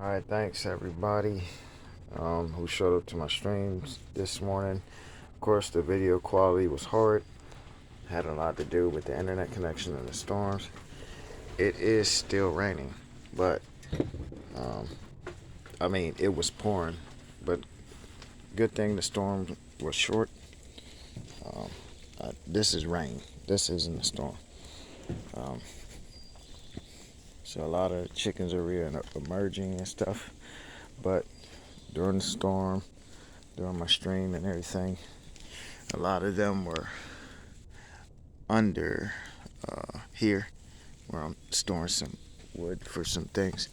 Alright, thanks everybody who showed up to my streams this morning. Of course, the video quality was horrid. Had a lot to do with the internet connection and the storms. It is still raining, but um, it was pouring. But good thing the storm was short. Um, this is rain. This isn't a storm. Um, so a lot of chickens are emerging and stuff. But during the storm, during my stream and everything, a lot of them were under here where I'm storing some wood for some things.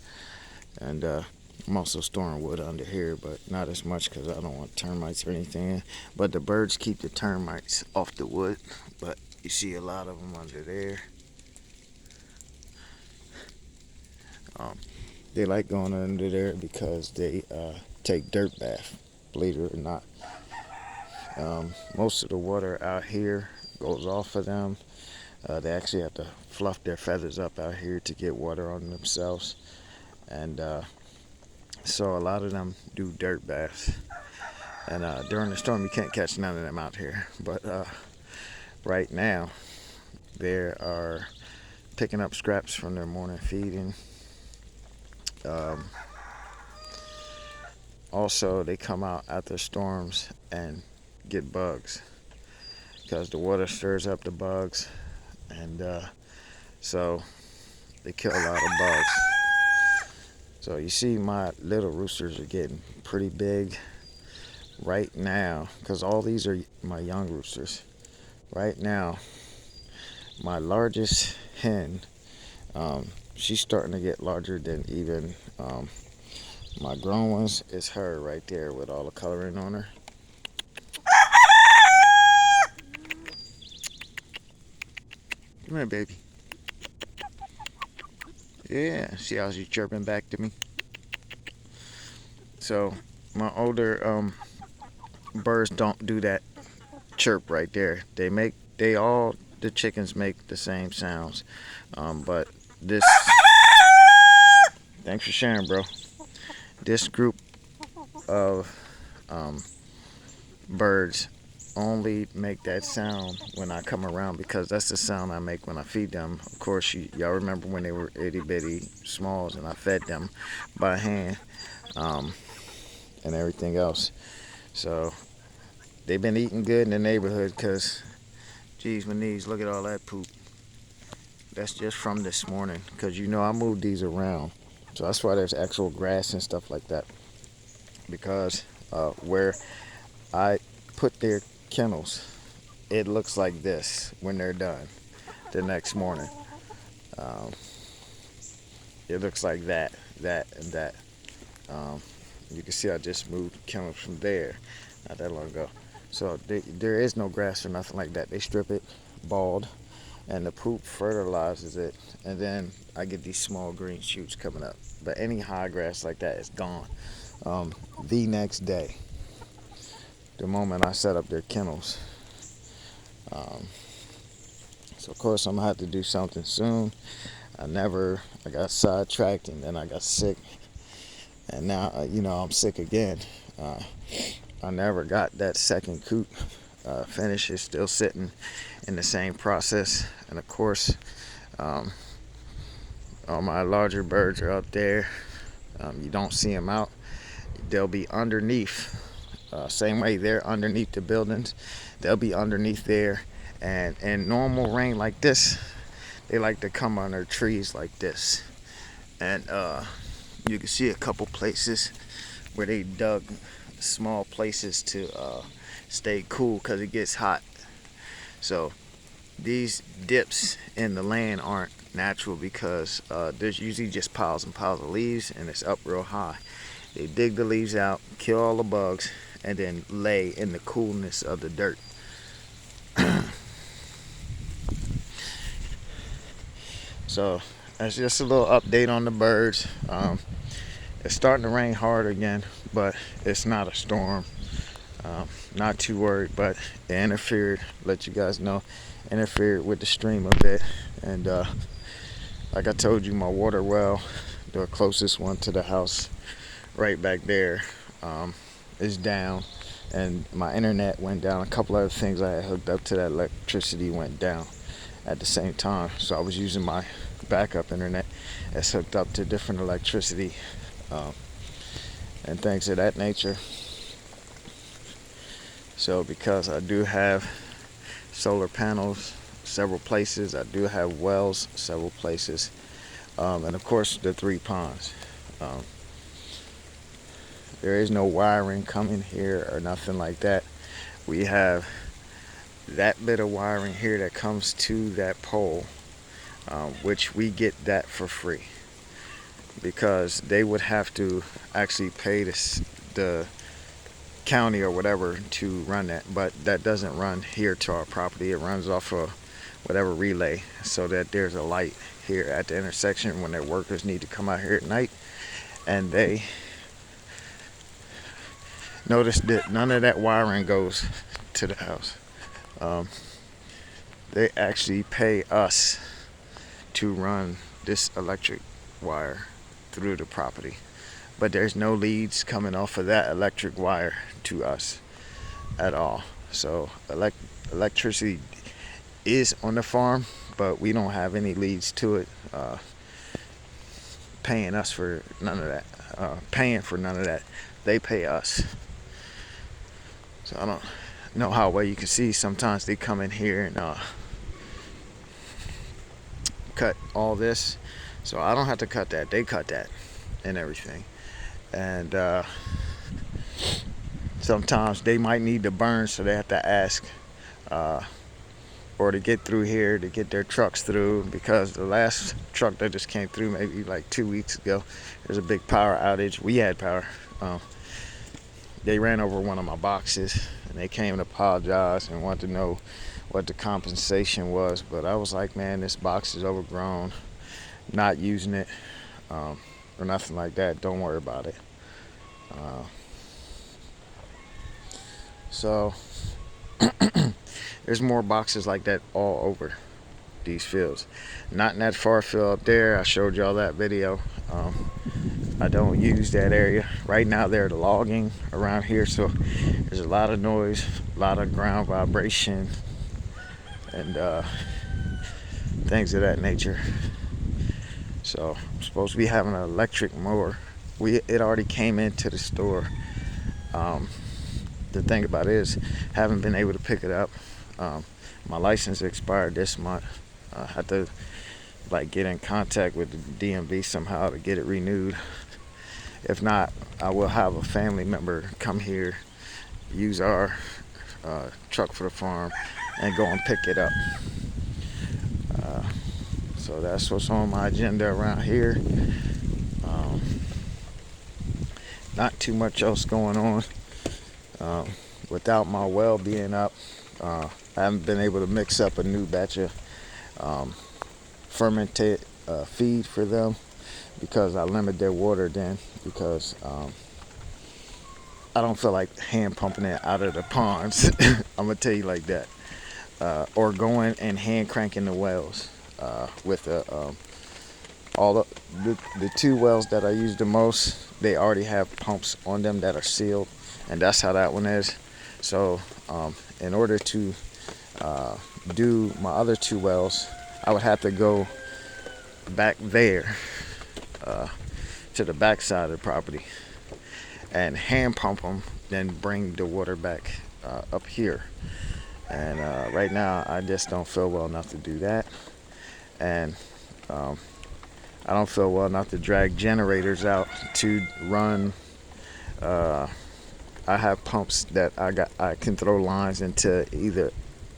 And I'm also storing wood under here, but not as much because I don't want termites or anything in. But the birds keep the termites off the wood. But you see a lot of them under there. They like going under there because they take dirt bath, believe it or not. Most of the water out here goes off of them. They actually have to fluff their feathers up out here to get water on themselves. And so a lot of them do dirt baths. And during the storm, you can't catch none of them out here. But right now, they are picking up scraps from their morning feeding. Also, they come out after storms and get bugs because the water stirs up the bugs, and so they kill a lot of bugs. So you see my little roosters are getting pretty big right now because all these are my young roosters. Right now, my largest hen, she's starting to get larger than even my grown ones. Is her right there with all the coloring on her. Come here, baby. Yeah, see how she's chirping back to me? So my older birds don't do that chirp right there. The chickens make the same sounds. But this, thanks for sharing, bro. This group of birds only make that sound when I come around because that's the sound I make when I feed them. Of course, y'all remember when they were itty bitty smalls and I fed them by hand and everything else. So they've been eating good in the neighborhood because, geez, my knees, look at all that poop. That's just from this morning because I moved these around. So that's why there's actual grass and stuff like that. Because where I put their kennels, it looks like this when they're done the next morning. It looks like that, and that. You can see I just moved kennels from there not that long ago. So there is no grass or nothing like that. They strip it bald, and the poop fertilizes it, and then I get these small green shoots coming up. But any high grass like that is gone the next day, the moment I set up their kennels. So of course I'm gonna have to do something soon. I got sidetracked and then I got sick, and now I'm sick again. I never got that second coop finished. It's still sitting in the same process, and of course all my larger birds are up there. You don't see them out. They'll be underneath. Same way they're underneath the buildings, they'll be underneath there. And in normal rain like this, they like to come under trees like this. And you can see a couple places where they dug small places to stay cool because it gets hot. So these dips in the land aren't natural because there's usually just piles and piles of leaves and it's up real high. They dig the leaves out, kill all the bugs, and then lay in the coolness of the dirt. So that's just a little update on the birds. It's starting to rain hard again, but it's not a storm. Not too worried, but it interfered, let you guys know, interfered with the stream a bit. And like I told you, my water well the closest one to the house right back there is down, and my internet went down. A couple other things I had hooked up to that electricity went down at the same time, so I was using my backup internet that's hooked up to different electricity and things of that nature. So because I do have solar panels several places, I do have wells several places, and of course the 3 ponds. There is no wiring coming here or nothing like that. We have that bit of wiring here that comes to that pole, which we get that for free, because they would have to actually pay the county or whatever to run that, but that doesn't run here to our property. It runs off of whatever relay, so that there's a light here at the intersection when their workers need to come out here at night, and they notice that none of that wiring goes to the house. They actually pay us to run this electric wire through the property, but there's no leads coming off of that electric wire to us at all. So electricity is on the farm, but we don't have any leads to it paying us for none of that, paying for none of that. They pay us. So I don't know how well you can see. Sometimes they come in here and cut all this, so I don't have to cut that. They cut that and everything. And sometimes they might need to burn, so they have to ask or to get through here, to get their trucks through, because the last truck that just came through maybe like 2 weeks ago, there's a big power outage. We had power. They ran over one of my boxes, and they came to apologize and wanted to know what the compensation was. But I was like, man, this box is overgrown, not using it or nothing like that. Don't worry about it. So there's more boxes like that all over these fields. Not in that far field up there. I showed y'all that video. I don't use that area. Right now they're logging around here, so there's a lot of noise, a lot of ground vibration, and things of that nature. So I'm supposed to be having an electric mower. It already came into the store. The thing about it is, haven't been able to pick it up. My license expired this month. I had to get in contact with the DMV somehow to get it renewed. If not, I will have a family member come here, use our truck for the farm, and go and pick it up. So that's what's on my agenda around here. Not too much else going on. Without my well being up, I haven't been able to mix up a new batch of fermented feed for them, because I limit their water then, because I don't feel like hand pumping it out of the ponds. I'm gonna tell you like that. Or going and hand cranking the wells with all the 2 wells that I use the most. They already have pumps on them that are sealed, and that's how that one is. So in order to do my other 2 wells, I would have to go back there to the back side of the property and hand pump them, then bring the water back up here. And right now I just don't feel well enough to do that, and I don't feel well enough to drag generators out to run. I have pumps that I can throw lines into either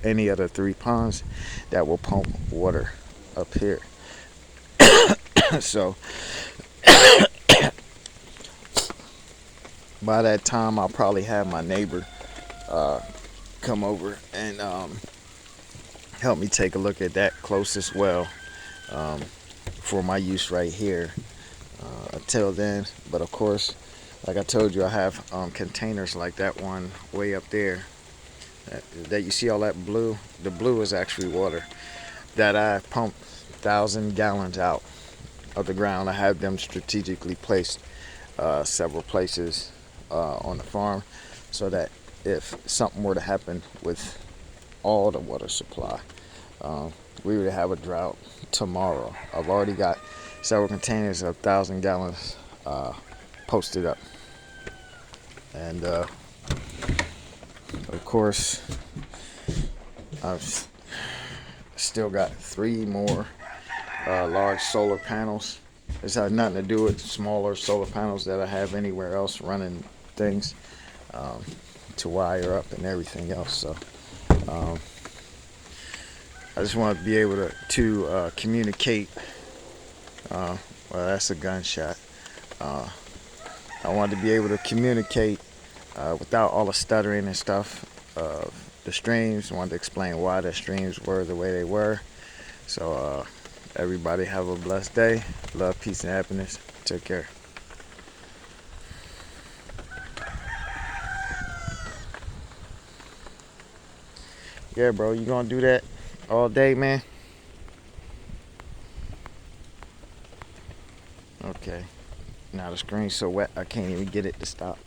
any of the 3 ponds that will pump water up here. So by that time I'll probably have my neighbor come over and help me take a look at that closest well for my use right here. Until then, but of course, like I told you, I have containers like that one way up there that you see all that blue. The blue is actually water that I pump 1,000 gallons out of the ground. I have them strategically placed several places on the farm so that if something were to happen with all the water supply, we would have a drought tomorrow. I've already got several containers of 1,000 gallons posted up, and of course I've still got 3 more large solar panels. This has nothing to do with smaller solar panels that I have anywhere else running things to wire up and everything else. So I just want to be able to communicate. Well, that's a gunshot. I wanted to be able to communicate without all the stuttering and stuff. The streams, I wanted to explain why the streams were the way they were. So everybody have a blessed day. Love, peace, and happiness. Take care. Yeah, bro, you gonna do that all day, man? Okay. Now the screen's so wet I can't even get it to stop.